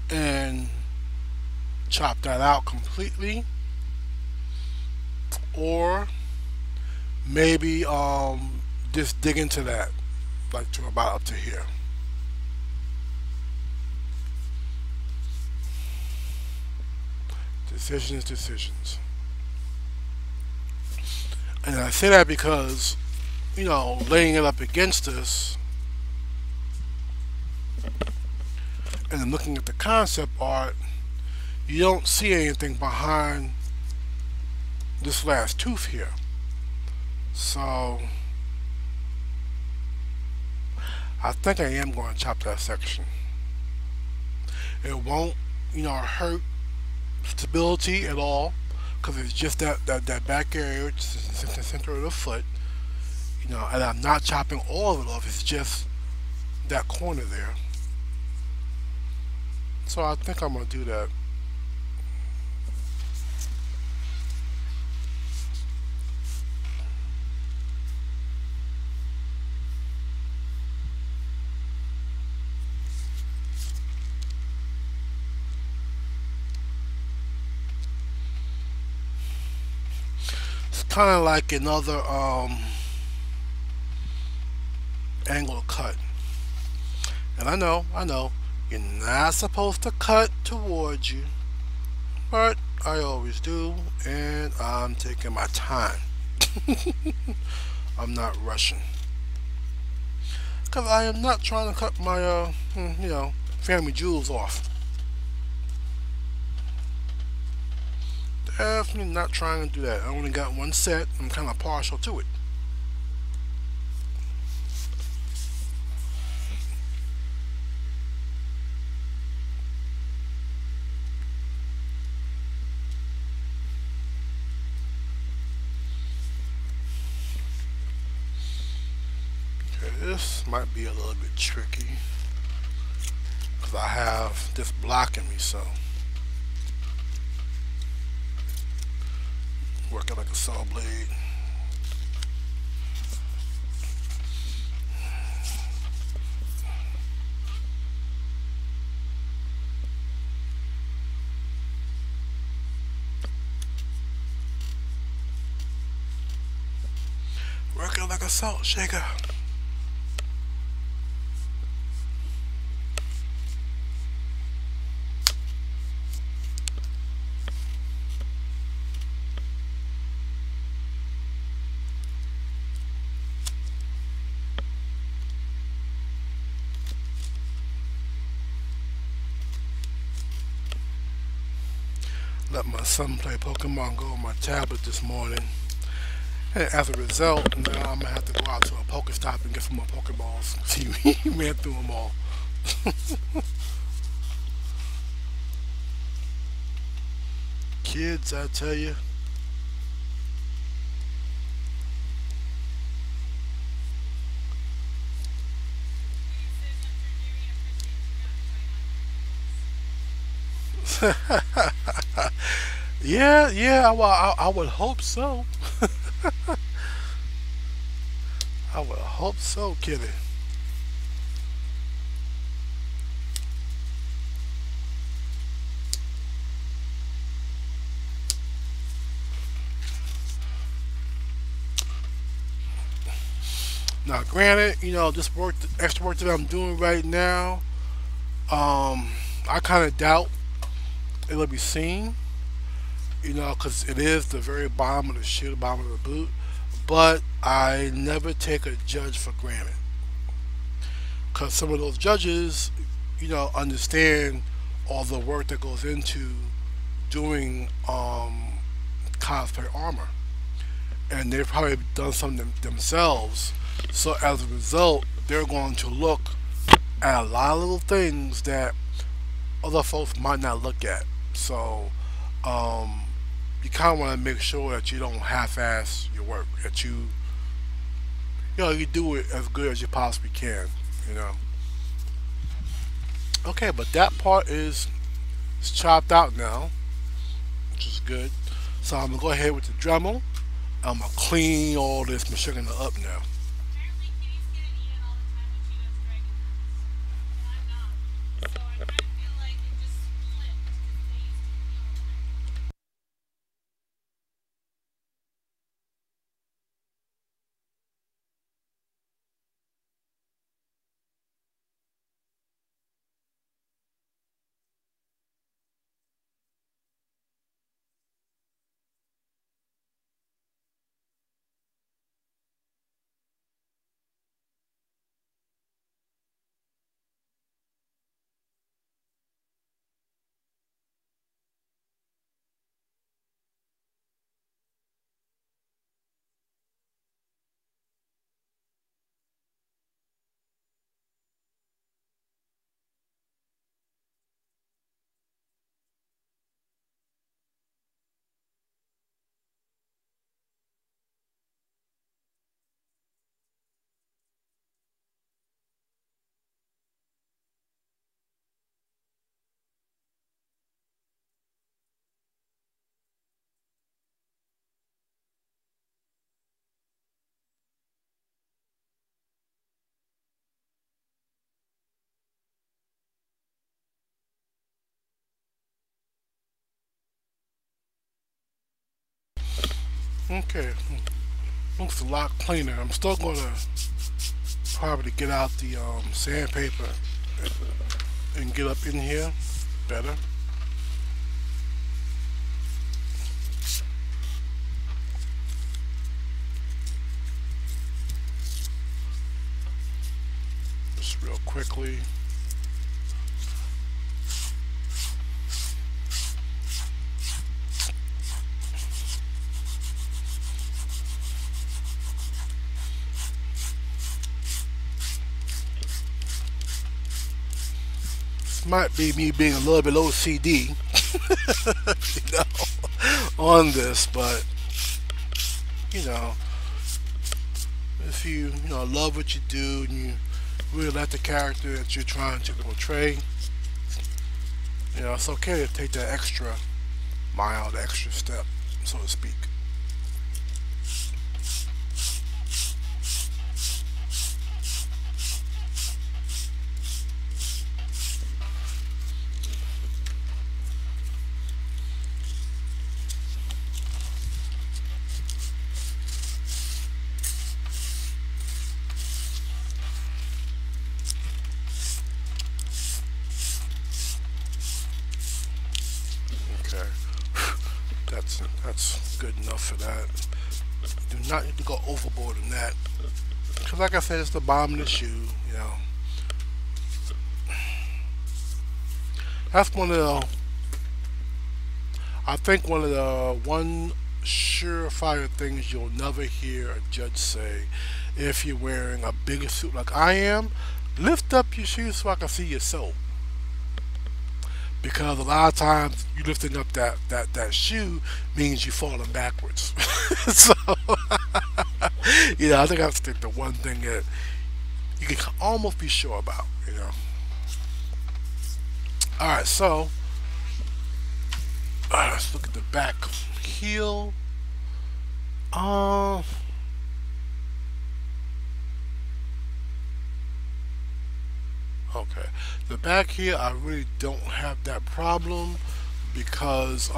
and chop that out completely, or maybe just dig into that like to about up to here. Decisions, decisions. And I say that because, laying it up against us and then looking at the concept art, you don't see anything behind this last tooth here. So I think I am going to chop that section. It won't, hurt stability at all because it's just that back area, which is the center of the foot. And I'm not chopping all of it off. It's just that corner there. So I think I'm gonna do that. It's kind of like another angle cut. And I know, you're not supposed to cut towards you, but I always do, and I'm taking my time. I'm not rushing. Because I am not trying to cut my, family jewels off. Definitely not trying to do that. I only got one set. I'm kind of partial to it. Okay, this might be a little bit tricky because I have this blocking me, so working like a saw blade. Working like a salt shaker. Let my son play Pokemon Go on my tablet this morning. And as a result, now I'm gonna have to go out to a Pokestop and get some more Pokeballs. See, he ran through them all. Kids, I tell you. Yeah, yeah, well, I would hope so. I would hope so, kitty. Now, granted, this work, the extra work that I'm doing right now, I kind of doubt it'll be seen, because it is the very bottom of the shoe, the bottom of the boot. But I never take a judge for granted, because some of those judges, understand all the work that goes into doing cosplay armor, and they've probably done something themselves. So as a result, they're going to look at a lot of little things that other folks might not look at. So um, you kind of want to make sure that you don't half-ass your work. That you do it as good as you possibly can. You know. Okay, but that part is chopped out now, which is good. So I'm gonna go ahead with the Dremel. I'm gonna clean all this machine up now. Okay, looks a lot cleaner. I'm still gonna probably get out the sandpaper and get up in here better. Just real quickly. This might be me being a little bit OCD, you know, on this, but you know, if you love what you do and you really like the character that you're trying to portray, it's okay to take that extra mile, the extra step, so to speak. Okay, that's good enough for that. Do not need to go overboard in that, because like I said, it's the bottom of the shoe. You know, that's one of the. I think one surefire things you'll never hear a judge say, if you're wearing a bigger suit like I am, lift up your shoes so I can see your soul. Because a lot of times you lifting up that shoe means you're falling backwards. So I think that's the one thing that you can almost be sure about. All right, so let's look at the back heel. Uh, okay, the back heel I really don't have that problem because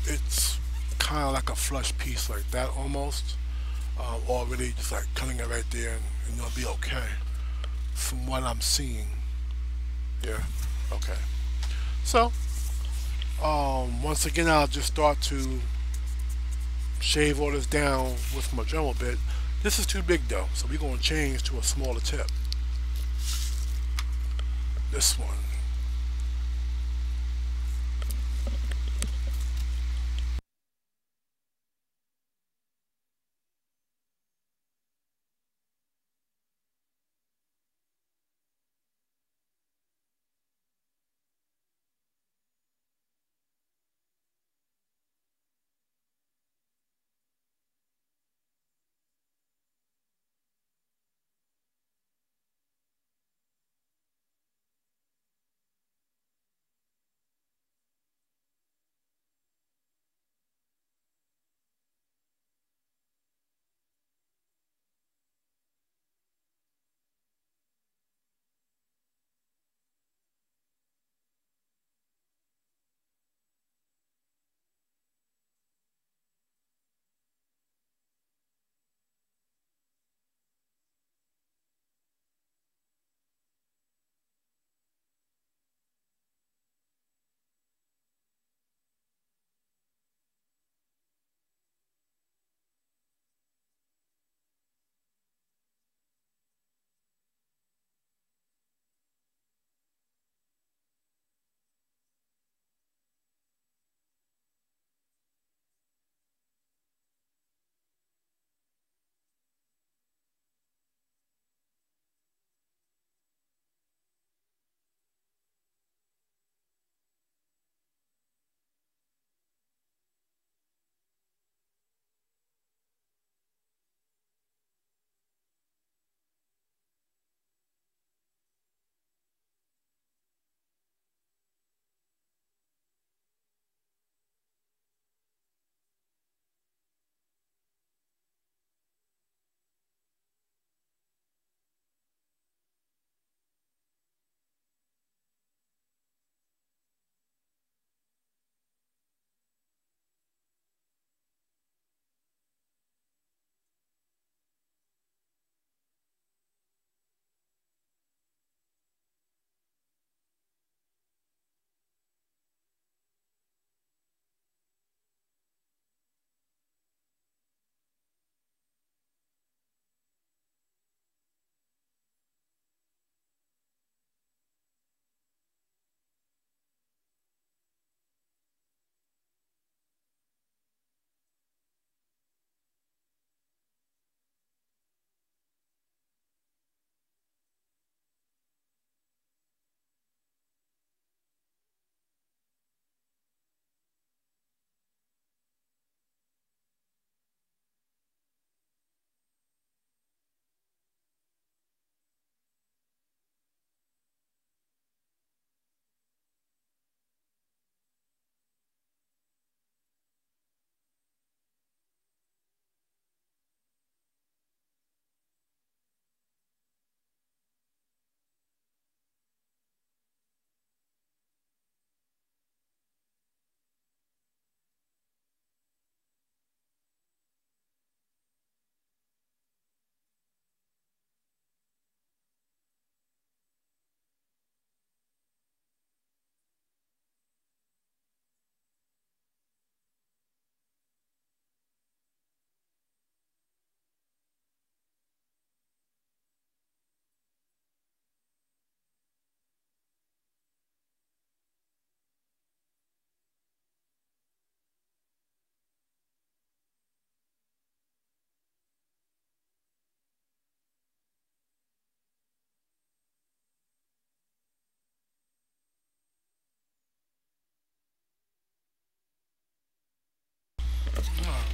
it's kind of like a flush piece like that almost. Already just like cutting it right there and you'll be okay from what I'm seeing. Yeah. Okay. So, once again, I'll just start to shave all this down with my Dremel bit. This is too big though, so we're gonna change to a smaller tip. This one.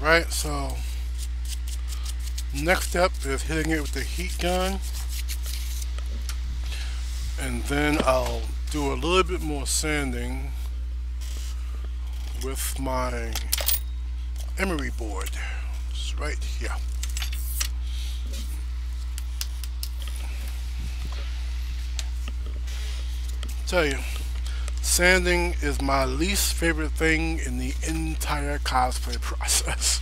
Right, so next step is hitting it with the heat gun, and then I'll do a little bit more sanding with my emery board. It's right here. Tell you, sanding is my least favorite thing in the entire cosplay process.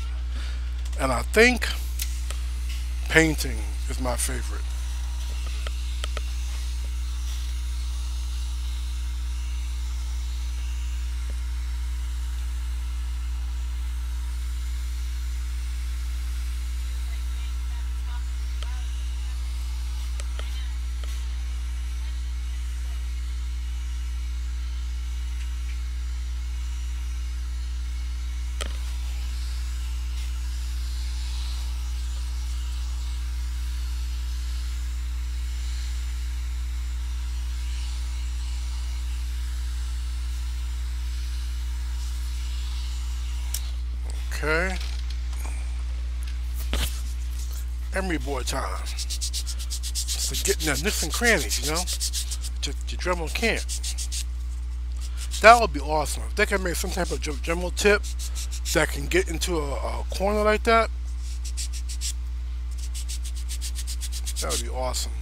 And I think painting is my favorite. Okay. Emery board time. So getting the nooks and crannies, you know? Your Dremel can't. That would be awesome. If they can make some type of Dremel tip that can get into a corner like that, that would be awesome.